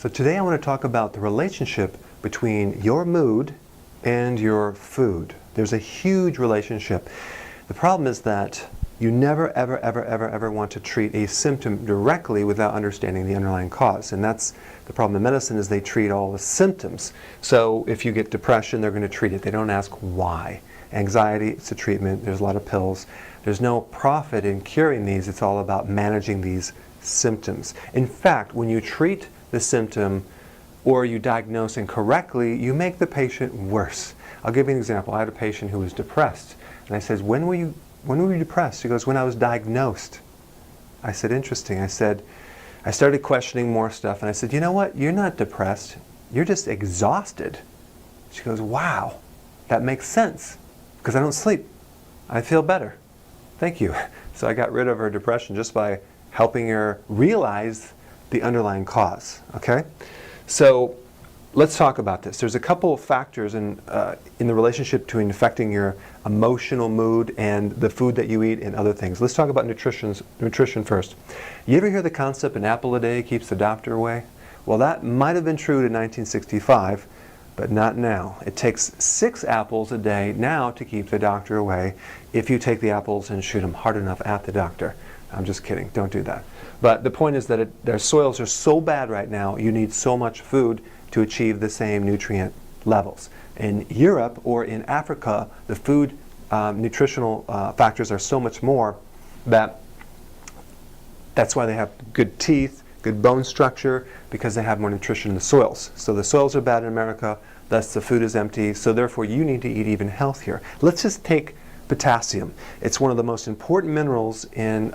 So today I want to talk about the relationship between your mood and your food. There's a huge relationship. The problem is that you never, ever want to treat a symptom directly without understanding the underlying cause. And that's the problem in medicine, is they treat all the symptoms. So if you get depression, they're going to treat it. They don't ask why. Anxiety, it's a treatment. There's a lot of pills. There's no profit in curing these. It's all about managing these symptoms. In fact, when you treat the symptom or you diagnose incorrectly, you make the patient worse. I'll give you an example. I had a patient who was depressed. And I said, when were you depressed? She goes, when I was diagnosed. I said, interesting. I said, I started questioning more stuff, and I said, you know what? You're not depressed. You're just exhausted. She goes, wow, that makes sense, because I don't sleep. I feel better. Thank you. So I got rid of her depression just by helping her realize the underlying cause. Okay? So let's talk about this. There's a couple of factors in the relationship between affecting your emotional mood and the food that you eat and other things. Let's talk about nutrition first. You ever hear the concept, an apple a day keeps the doctor away? Well, that might have been true in 1965, but not now. It takes 6 apples a day now to keep the doctor away if you take the apples and shoot them hard enough at the doctor. I'm just kidding. Don't do that. But the point is that their soils are so bad right now, you need so much food to achieve the same nutrient levels. In Europe or in Africa, the food nutritional factors are so much more that's why they have good teeth, good bone structure, because they have more nutrition in the soils. So the soils are bad in America, thus the food is empty, so therefore you need to eat even healthier. Let's just take potassium. It's one of the most important minerals in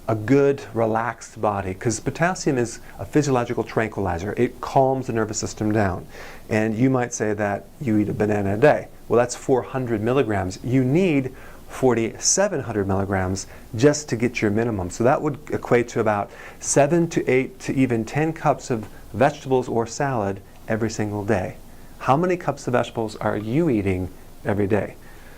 a good, relaxed body, because potassium is a physiological tranquilizer. It calms the nervous system down. And you might say that you eat a banana a day. Well, that's 400 milligrams. You need 4,700 milligrams just to get your minimum. So that would equate to about 7 to 8 to even 10 cups of vegetables or salad every single day. How many cups of vegetables are you eating every day?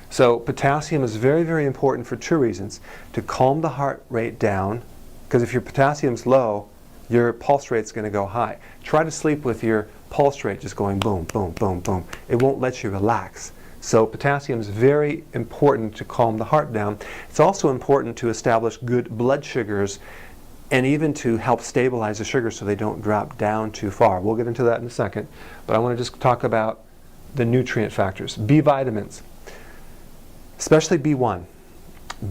So potassium is very, very important for 2 reasons. To calm the heart rate down, because if your potassium's low, your pulse rate's going to go high. Try to sleep with your pulse rate just going boom, boom, boom, boom. It won't let you relax. So potassium is very important to calm the heart down. It's also important to establish good blood sugars and even to help stabilize the sugars so they don't drop down too far. We'll get into that in a second. But I want to just talk about the nutrient factors. B vitamins. Especially B1.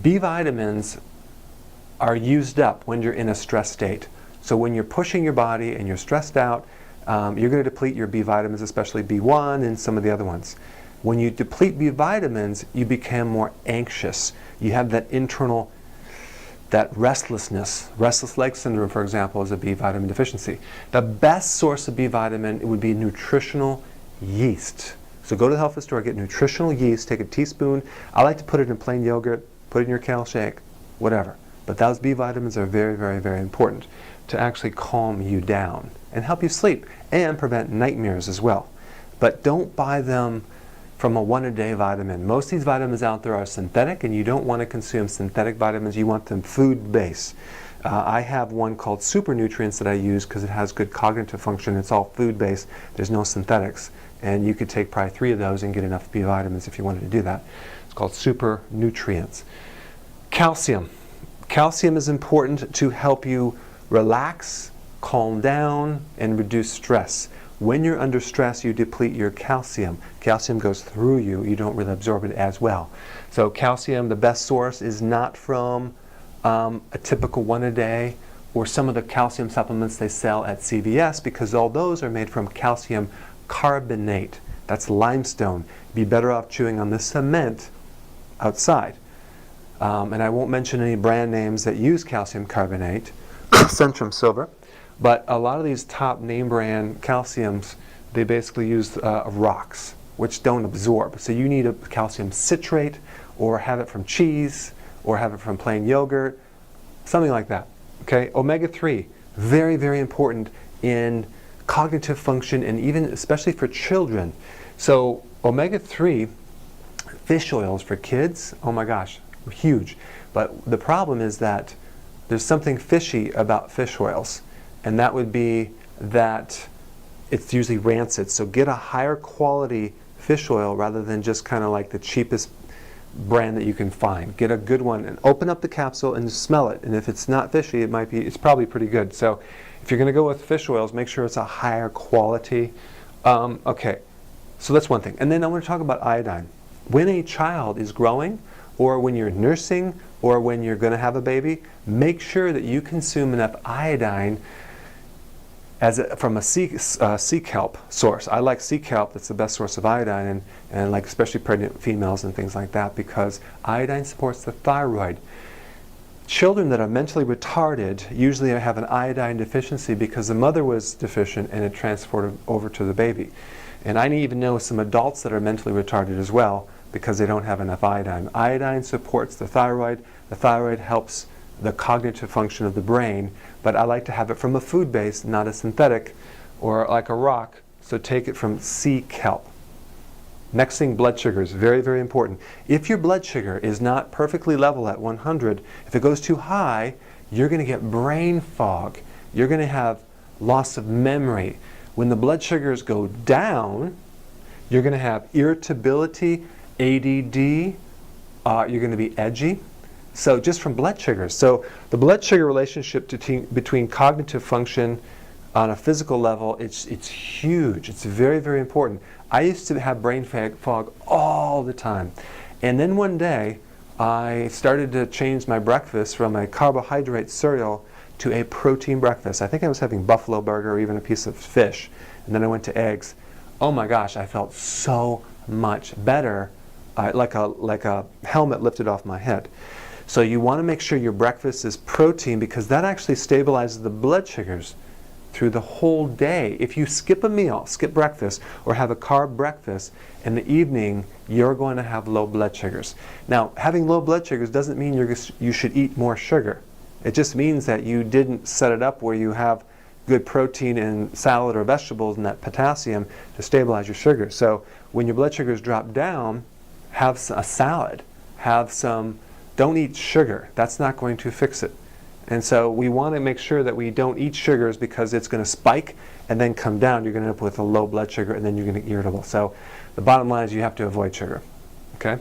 B vitamins are used up when you're in a stress state. So when you're pushing your body and you're stressed out, you're going to deplete your B vitamins, especially B1 and some of the other ones. When you deplete B vitamins, you become more anxious. You have that internal, that restlessness. Restless leg syndrome, for example, is a B vitamin deficiency. The best source of B vitamin would be nutritional yeast. So go to the health food store, get nutritional yeast, take a teaspoon. I like to put it in plain yogurt, put it in your kale shake, whatever. But those B vitamins are very, very, very important to actually calm you down and help you sleep and prevent nightmares as well. But don't buy them from a 1-a-day vitamin. Most of these vitamins out there are synthetic, and you don't want to consume synthetic vitamins. You want them food-based. I have one called Super Nutrients that I use because it has good cognitive function. It's all food-based. There's no synthetics. And you could take probably 3 of those and get enough B vitamins if you wanted to do that. It's called Super Nutrients. Calcium. Calcium is important to help you relax, calm down, and reduce stress. When you're under stress, you deplete your calcium. Calcium goes through you. You don't really absorb it as well. So calcium, the best source is not from a typical 1-a-day or some of the calcium supplements they sell at CVS, because all those are made from calcium carbonate. That's limestone. You'd be better off chewing on the cement outside. And I won't mention any brand names that use calcium carbonate, Centrum Silver, but a lot of these top name brand calciums, they basically use rocks, which don't absorb. So you need a calcium citrate, or have it from cheese, or have it from plain yogurt, something like that. Okay, omega-3, very, very important in cognitive function, and even especially for children. So omega-3 fish oils for kids, oh my gosh, huge. But the problem is that there's something fishy about fish oils, and that would be that it's usually rancid. So get a higher quality fish oil rather than just kind of like the cheapest brand that you can find. Get a good one and open up the capsule and smell it. And if it's not fishy, it's probably pretty good. So if you're going to go with fish oils, make sure it's a higher quality. Okay, so that's one thing. And then I want to talk about iodine. When a child is growing, or when you're nursing, or when you're going to have a baby, make sure that you consume enough iodine from a sea kelp source. I like sea kelp. That's the best source of iodine, and like especially pregnant females and things like that, because iodine supports the thyroid. Children that are mentally retarded usually have an iodine deficiency because the mother was deficient and it transported over to the baby. And I even know some adults that are mentally retarded as well because they don't have enough iodine. Iodine supports the thyroid. The thyroid helps the cognitive function of the brain, but I like to have it from a food base, not a synthetic or like a rock. So take it from sea kelp. Next thing, blood sugar is very, very important. If your blood sugar is not perfectly level at 100, if it goes too high, you're going to get brain fog. You're going to have loss of memory. When the blood sugars go down, you're going to have irritability, ADD, you're going to be edgy. So just from blood sugars. So the blood sugar relationship between cognitive function on a physical level, it's huge. It's very, very important. I used to have brain fog all the time. And then one day, I started to change my breakfast from a carbohydrate cereal to a protein breakfast. I think I was having buffalo burger or even a piece of fish. And then I went to eggs. Oh my gosh, I felt so much better, like a helmet lifted off my head. So you want to make sure your breakfast is protein because that actually stabilizes the blood sugars through the whole day. If you skip a meal, skip breakfast, or have a carb breakfast, in the evening you're going to have low blood sugars. Now, having low blood sugars doesn't mean you should eat more sugar. It just means that you didn't set it up where you have good protein in salad or vegetables and that potassium to stabilize your sugar. So when your blood sugars drop down, have a salad, don't eat sugar. That's not going to fix it. And so we want to make sure that we don't eat sugars because it's going to spike and then come down. You're going to end up with a low blood sugar and then you're going to get irritable. So the bottom line is you have to avoid sugar. Okay?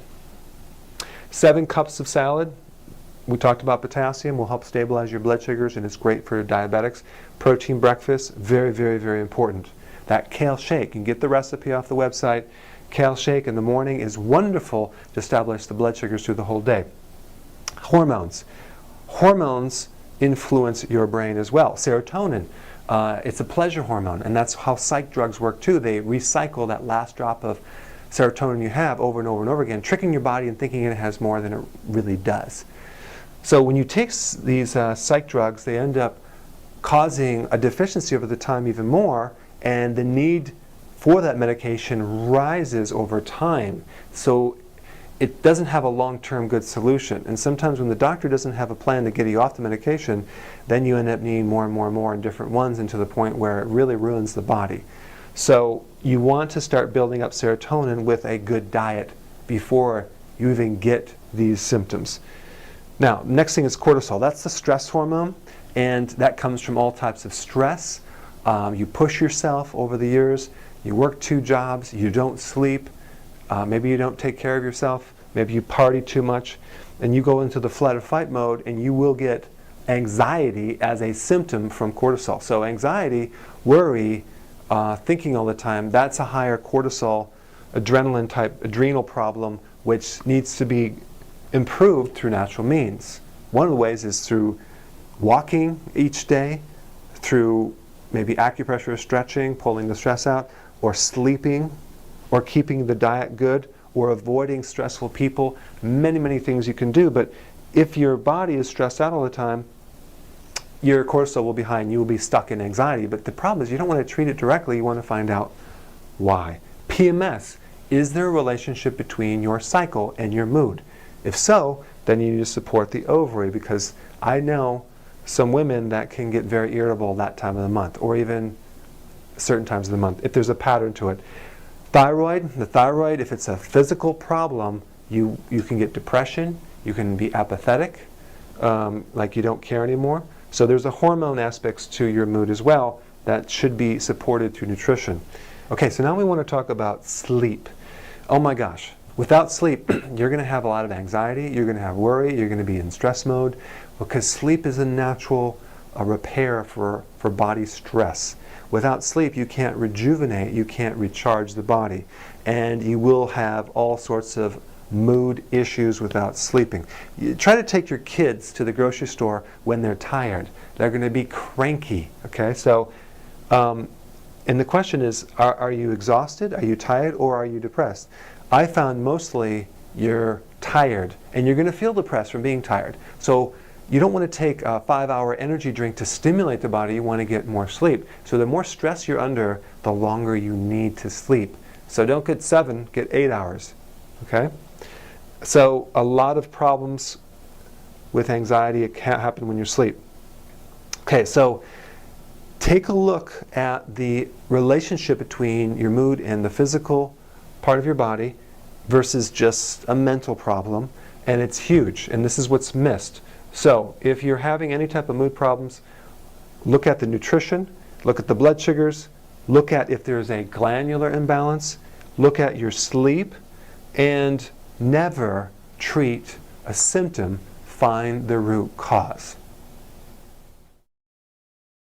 7 cups of salad. We talked about potassium will help stabilize your blood sugars and it's great for diabetics. Protein breakfast, very, very, very important. That kale shake, you can get the recipe off the website. Kale shake in the morning is wonderful to establish the blood sugars through the whole day. Hormones. Hormones influence your brain as well. Serotonin, it's a pleasure hormone, and that's how psych drugs work too. They recycle that last drop of serotonin you have over and over and over again, tricking your body and thinking it has more than it really does. So when you take these psych drugs, they end up causing a deficiency over the time even more, and the need for that medication rises over time. So it doesn't have a long-term good solution. And sometimes when the doctor doesn't have a plan to get you off the medication, then you end up needing more and more and more and different ones, and to the point where it really ruins the body. So you want to start building up serotonin with a good diet before you even get these symptoms. Now, next thing is cortisol. That's the stress hormone, and that comes from all types of stress. You push yourself over the years, you work 2 jobs, you don't sleep, maybe you don't take care of yourself, maybe you party too much, and you go into the flight or fight mode, and you will get anxiety as a symptom from cortisol. So anxiety, worry, thinking all the time, that's a higher cortisol, adrenaline type adrenal problem, which needs to be improved through natural means. One of the ways is through walking each day, through maybe acupressure or stretching, pulling the stress out, or sleeping, or keeping the diet good, or avoiding stressful people. Many, many things you can do. But if your body is stressed out all the time, your cortisol will be high and you will be stuck in anxiety. But the problem is you don't want to treat it directly, you want to find out why. PMS. Is there a relationship between your cycle and your mood? If so, then you need to support the ovary, because I know some women that can get very irritable that time of the month, or even certain times of the month, if there's a pattern to it. The thyroid, if it's a physical problem, you can get depression, you can be apathetic, like you don't care anymore. So there's a hormone aspects to your mood as well, that should be supported through nutrition. Okay, so now we want to talk about sleep. Oh my gosh, without sleep, you're going to have a lot of anxiety, you're going to have worry, you're going to be in stress mode, because sleep is a natural repair for body stress. Without sleep, you can't rejuvenate, you can't recharge the body, and you will have all sorts of mood issues without sleeping. You try to take your kids to the grocery store when they're tired. They're going to be cranky, okay? So, and the question is, are you exhausted, are you tired, or are you depressed? I found mostly you're tired, and you're going to feel depressed from being tired. So you don't want to take a 5-hour energy drink to stimulate the body, you want to get more sleep. So the more stress you're under, the longer you need to sleep. So don't get 7, get 8 hours, okay? So a lot of problems with anxiety, it can't happen when you sleep. Okay, so take a look at the relationship between your mood and the physical part of your body versus just a mental problem, and it's huge, and this is what's missed. So if you're having any type of mood problems, look at the nutrition, look at the blood sugars, look at if there's a glandular imbalance, look at your sleep, and never treat a symptom, find the root cause.